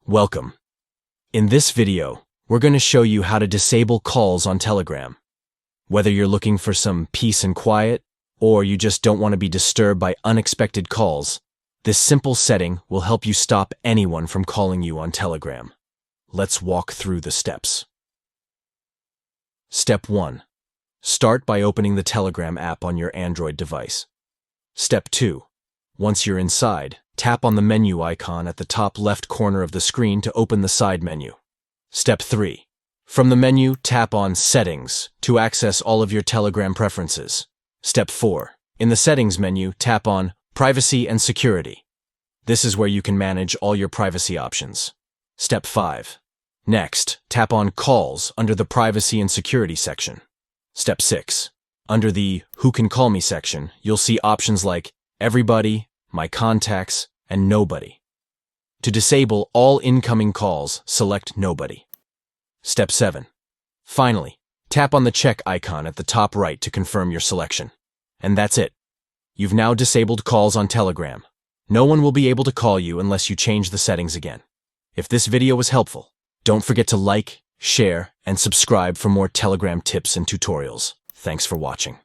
Welcome. In this video, we're going to show you how to disable calls on Telegram. Whether you're looking for some peace and quiet, or you just don't want to be disturbed by unexpected calls, this simple setting will help you stop anyone from calling you on Telegram. Let's walk through the steps. Step 1. Start by opening the Telegram app on your Android device. Step 2. Once you're inside, tap on the menu icon at the top left corner of the screen to open the side menu. Step 3. From the menu, tap on Settings to access all of your Telegram preferences. Step 4. In the Settings menu, tap on Privacy and Security. This is where you can manage all your privacy options. Step 5. Next, tap on Calls under the Privacy and Security section. Step 6. Under the Who Can Call Me section, you'll see options like Everybody, My Contacts, and Nobody. To disable all incoming calls, select Nobody. Step 7. Finally, tap on the check icon at the top right to confirm your selection. And that's it. You've now disabled calls on Telegram. No one will be able to call you unless you change the settings again. If this video was helpful, don't forget to like, share, and subscribe for more Telegram tips and tutorials. Thanks for watching.